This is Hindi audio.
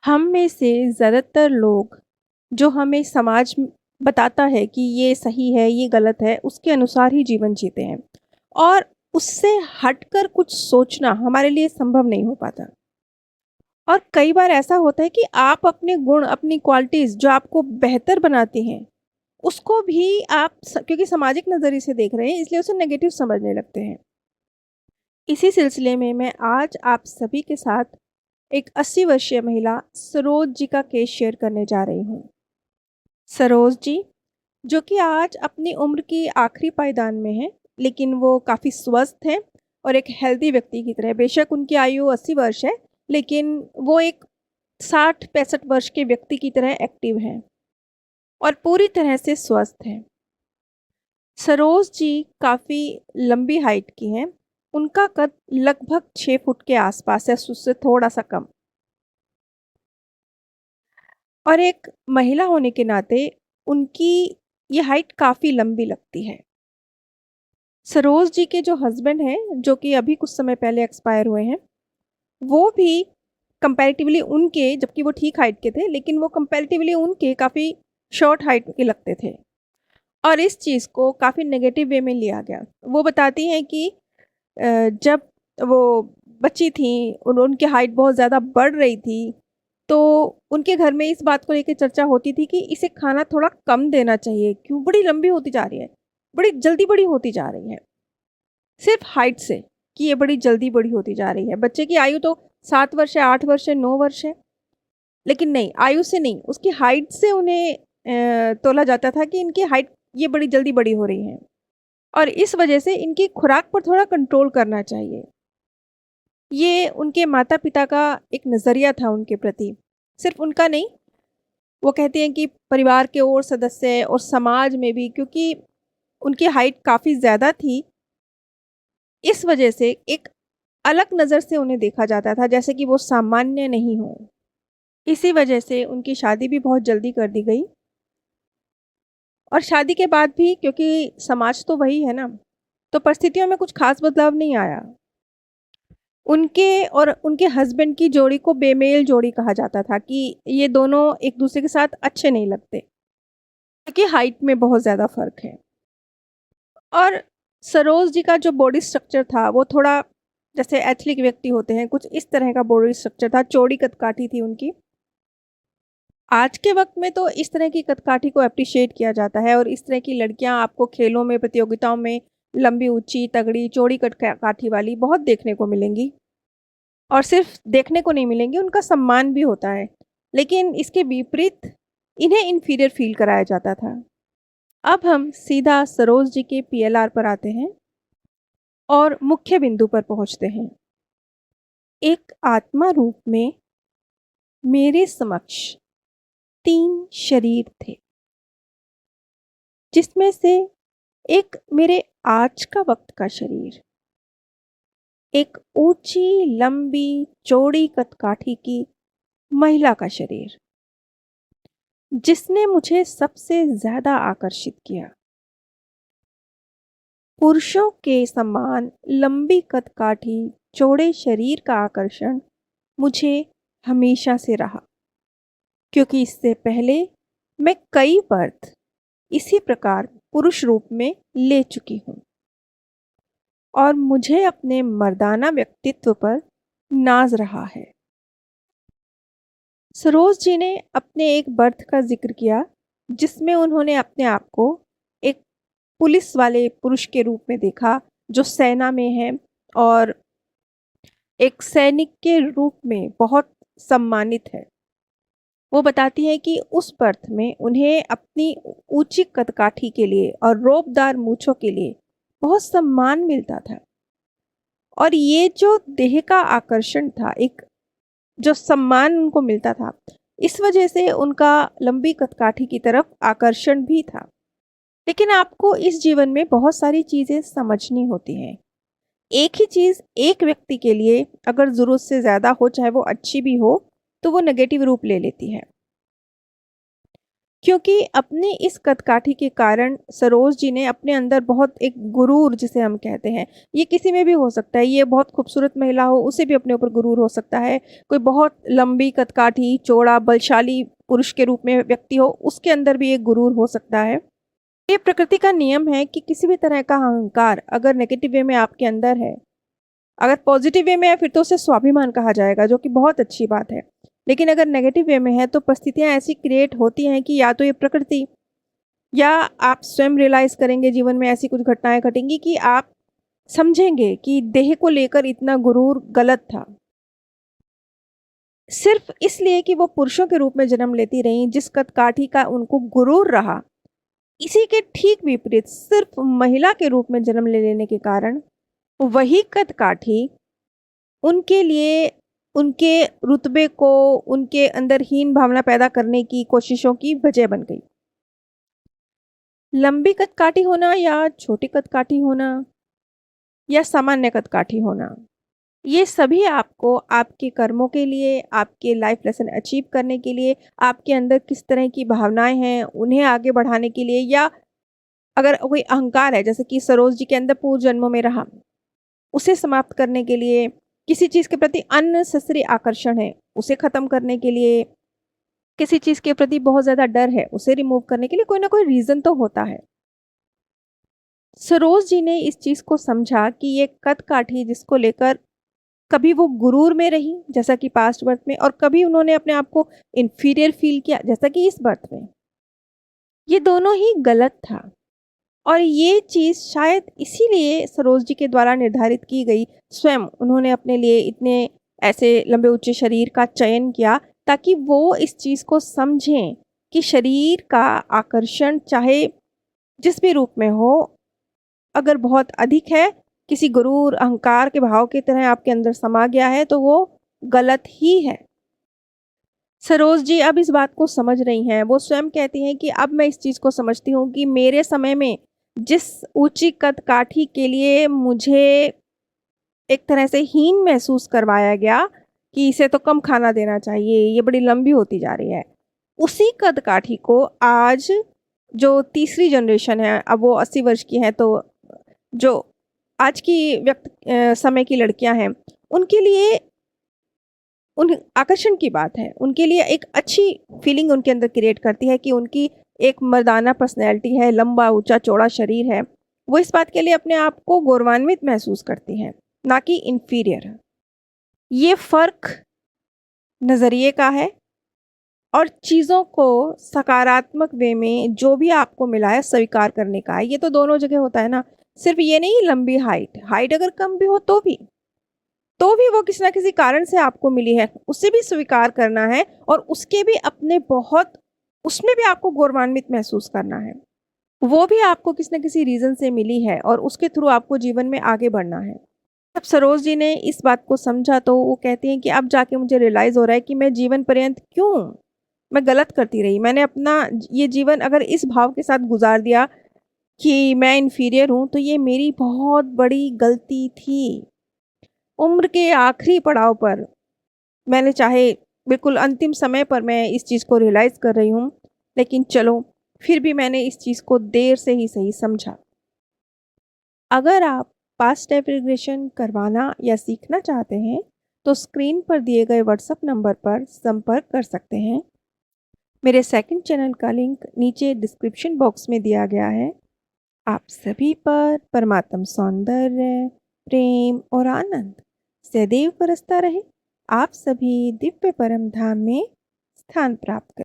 हम में से ज़्यादातर लोग जो हमें समाज बताता है कि ये सही है, ये गलत है, उसके अनुसार ही जीवन जीते हैं और उससे हटकर कुछ सोचना हमारे लिए संभव नहीं हो पाता। और कई बार ऐसा होता है कि आप अपने गुण, अपनी क्वालिटीज़ जो आपको बेहतर बनाती हैं, उसको भी आप क्योंकि सामाजिक नज़रिए से देख रहे हैं, इसलिए उसे नेगेटिव समझने लगते हैं। इसी सिलसिले में मैं आज आप सभी के साथ एक 80 वर्षीय महिला सरोज जी का केस शेयर करने जा रही हूँ। सरोज जी, जो कि आज अपनी उम्र की आखिरी पायदान में हैं, लेकिन वो काफ़ी स्वस्थ हैं और एक हेल्दी व्यक्ति की तरह। बेशक उनकी आयु 80 वर्ष है, लेकिन वो एक 60-65 वर्ष के व्यक्ति की तरह एक्टिव हैं और पूरी तरह से स्वस्थ हैं। सरोज जी काफ़ी लंबी हाइट की हैं। उनका कद लगभग 6 फुट के आसपास है, उससे थोड़ा-सा कम। और एक महिला होने के नाते उनकी ये हाइट काफ़ी लंबी लगती है। सरोज जी के जो हस्बैंड हैं, जो कि अभी कुछ समय पहले एक्सपायर हुए हैं, वो भी कंपैरेटिवली उनके, जबकि वो ठीक हाइट के थे, लेकिन वो कंपैरेटिवली उनके काफ़ी शॉर्ट हाइट के लगते थे और इस चीज़ को काफ़ी नेगेटिव वे में लिया गया। वो बताती हैं कि जब वो बच्ची थीं और उनकी हाइट बहुत ज़्यादा बढ़ रही थी, तो उनके घर में इस बात को लेके चर्चा होती थी कि इसे खाना थोड़ा कम देना चाहिए, क्यों बड़ी लंबी होती जा रही है, बड़ी जल्दी बड़ी होती जा रही है। सिर्फ़ हाइट से कि ये बड़ी जल्दी बड़ी होती जा रही है। बच्चे की आयु तो 7 वर्ष है, 8 वर्ष है, 9 वर्ष है, लेकिन नहीं, आयु से नहीं, उसकी हाइट से उन्हें तोला जाता था कि इनकी हाइट ये बड़ी जल्दी बड़ी हो रही है और इस वजह से इनकी खुराक पर थोड़ा कंट्रोल करना चाहिए। ये उनके माता-पिता का एक नज़रिया था उनके प्रति। सिर्फ़ उनका नहीं, वो कहती हैं कि परिवार के और सदस्य और समाज में भी, क्योंकि उनकी हाइट काफ़ी ज़्यादा थी, इस वजह से एक अलग नज़र से उन्हें देखा जाता था, जैसे कि वो सामान्य नहीं हों। इसी वजह से उनकी शादी भी बहुत जल्दी कर दी गई और शादी के बाद भी, क्योंकि समाज तो वही है ना, तो परिस्थितियों में कुछ ख़ास बदलाव नहीं आया। उनके और उनके हस्बैंड की जोड़ी को बेमेल जोड़ी कहा जाता था कि ये दोनों एक-दूसरे के साथ अच्छे नहीं लगते, क्योंकि हाइट में बहुत ज़्यादा फ़र्क है। और सरोज जी का जो बॉडी स्ट्रक्चर था, वो थोड़ा जैसे एथनिक व्यक्ति होते हैं, कुछ इस तरह का बॉडी स्ट्रक्चर था, चौड़ी कदकाठी थी उनकी। आज के वक़्त में तो इस तरह की कदकाठी को एप्रिशिएट किया जाता है और इस तरह की लड़कियाँ आपको खेलों में, प्रतियोगिताओं में लंबी, ऊँची, तगड़ी, चौड़ी काठी वाली बहुत देखने को मिलेंगी। और सिर्फ़ देखने को नहीं मिलेंगी, उनका सम्मान भी होता है। लेकिन इसके विपरीत इन्हें इन्फीरियर फ़ील कराया जाता था। अब हम सीधा सरोज जी के पीएलआर पर आते हैं और मुख्य बिंदु पर पहुँचते हैं। एक आत्मा रूप में मेरे समक्ष 3 शरीर थे, जिसमें से एक मेरे आज का वक़्त का शरीर, एक ऊँची, लंबी, चौड़ी कदकाठी की महिला का शरीर, जिसने मुझे सबसे ज़्यादा आकर्षित किया। पुरुषों के समान लंबी कदकाठी, चौड़े शरीर का आकर्षण मुझे हमेशा से रहा, क्योंकि इससे पहले मैं कई बर्थ इसी प्रकार पुरुष रूप में ले चुकी हूँ और मुझे अपने मर्दाना व्यक्तित्व पर नाज रहा है। सरोज जी ने अपने एक बर्थ का जिक्र किया, जिसमें उन्होंने अपने आप को एक पुलिस वाले पुरुष के रूप में देखा, जो सेना में है और एक सैनिक के रूप में बहुत सम्मानित है। वो बताती है कि उस बर्थ में उन्हें अपनी ऊँची कदकाठी के लिए और रोबदार मूँछों के लिए बहुत सम्मान मिलता था और ये जो देह का आकर्षण था, एक जो सम्मान उनको मिलता था, इस वजह से उनका लंबी कदकाठी की तरफ आकर्षण भी था। लेकिन आपको इस जीवन में बहुत सारी चीज़ें समझनी होती हैं। एक ही चीज़ एक व्यक्ति के लिए अगर ज़रूरत से ज़्यादा हो, चाहे वो अच्छी भी हो, तो वो नेगेटिव रूप ले लेती है। क्योंकि अपने इस कदकाठी के कारण सरोज जी ने अपने अंदर बहुत एक गुरूर जिसे हम कहते हैं, ये किसी में भी हो सकता है, ये बहुत खूबसूरत महिला हो, उसे भी अपने ऊपर गुरूर हो सकता है। कोई बहुत लंबी कदकाठी, चौड़ा, बलशाली पुरुष के रूप में व्यक्ति हो, उसके अंदर भी एक गुरूर हो सकता है। ये प्रकृति का नियम है कि किसी भी तरह का अहंकार अगर नेगेटिव वे में आपके अंदर है, अगर पॉजिटिव वे में है फिर तो उसे स्वाभिमान कहा जाएगा, जो कि बहुत अच्छी बात है। लेकिन अगर नेगेटिव वे में है तो परिस्थितियाँ ऐसी क्रिएट होती हैं कि या तो ये प्रकृति या आप स्वयं रियलाइज़ करेंगे, जीवन में ऐसी कुछ घटनाएँ घटेंगी कि आप समझेंगे कि देह को लेकर इतना गुरूर गलत था। सिर्फ़ इसलिए कि वो पुरुषों के रूप में जन्म लेती रहीं, जिस कदकाठी का उनको गुरूर रहा, इसी के ठीक विपरीत सिर्फ़ महिला के रूप में जन्म ले लेने के कारण वही कदकाठी उनके लिए उनके रुतबे को, उनके अंदर हीन भावना पैदा करने की कोशिशों की वजह बन गई। लंबी कदकाठी होना या छोटी कदकाठी होना या सामान्य कदकाठी होना, ये सभी आपको आपके कर्मों के लिए, आपके लाइफ लेसन अचीव करने के लिए, आपके अंदर किस तरह की भावनाएँ हैं, उन्हें आगे बढ़ाने के लिए, या अगर कोई अहंकार है, जैसे कि सरोज जी के अंदर पूर्व जन्मों में रहा, उसे समाप्त करने के लिए, किसी चीज़ के प्रति अननेसेसरी आकर्षण है, उसे ख़त्म करने के लिए, किसी चीज़ के प्रति बहुत ज़्यादा डर है, उसे रिमूव करने के लिए कोई ना कोई रीज़न तो होता है। सरोज जी ने इस चीज़ को समझा कि ये कदकाठी जिसको लेकर कभी वो गुरूर में रही, जैसा कि पास्ट बर्थ में, और कभी उन्होंने अपने आप को इंफीरियर फ़ील किया, जैसा कि इस बर्थ में। ये दोनों ही गलत था और ये चीज़ शायद इसीलिए सरोज जी के द्वारा निर्धारित की गई। स्वयं उन्होंने अपने लिए इतने ऐसे लंबे ऊँचे शरीर का चयन किया ताकि वो इस चीज़ को समझें कि शरीर का आकर्षण चाहे जिस भी रूप में हो, अगर बहुत अधिक है, किसी गुरूर, अहंकार के भाव की तरह आपके अंदर समा गया है, तो वो गलत ही है। सरोज जी अब इस बात को समझ रही हैं। वो स्वयं कहती हैं कि अब मैं इस चीज़ को समझती हूँ कि मेरे समय में जिस ऊँची कदकाठी के लिए मुझे एक तरह से हीन महसूस करवाया गया कि इसे तो कम खाना देना चाहिए, ये बड़ी लंबी होती जा रही है। उसी कदकाठी को आज जो तीसरी जनरेशन है, अब वो 80 वर्ष की हैं, तो जो आज की समय की लड़कियां हैं, उनके लिए उन आकर्षण की बात है, उनके लिए एक अच्छी फीलिंग उनके अंदर क्रिएट करती है कि उनकी एक मर्दाना पर्सनैलिटी है, लंबा ऊँचा चौड़ा शरीर है। वो इस बात के लिए अपने आप को गौरवान्वित महसूस करती हैं, ना कि इन्फीरियर। ये फ़र्क नज़रिए का है और चीज़ों को सकारात्मक वे में जो भी आपको मिला है स्वीकार करने का है। ये तो दोनों जगह होता है ना, सिर्फ़ ये नहीं लंबी हाइट, हाइट अगर कम भी हो तो भी वो किसी न किसी कारण से आपको मिली है, उसे भी स्वीकार करना है और उसके भी अपने बहुत उसमें भी आपको गौरवान्वित महसूस करना है। वो भी आपको किसी न किसी रीज़न से मिली है और उसके थ्रू आपको जीवन में आगे बढ़ना है। जब सरोज जी ने इस बात को समझा तो वो कहती हैं कि अब जाके मुझे रियलाइज़ हो रहा है कि मैं जीवन पर्यंत क्यों मैं गलत करती रही। मैंने अपना ये जीवन अगर इस भाव के साथ गुज़ार दिया कि मैं इन्फीरियर हूँ, तो ये मेरी बहुत बड़ी गलती थी। उम्र के आखिरी पड़ाव पर मैंने चाहे बिल्कुल अंतिम समय पर मैं इस चीज़ को रियलाइज़ कर रही हूँ, लेकिन चलो फिर भी मैंने इस चीज़ को देर से ही सही समझा। अगर आप पास्ट लाइफ रिग्रेशन करवाना या सीखना चाहते हैं, तो स्क्रीन पर दिए गए व्हाट्सएप नंबर पर संपर्क कर सकते हैं। मेरे सेकंड चैनल का लिंक नीचे डिस्क्रिप्शन बॉक्स में दिया गया है। आप सभी पर परमात्म सौंदर्य, प्रेम और आनंद सदैव बरसता रहे। आप सभी दिव्य परम धाम में स्थान प्राप्त करें।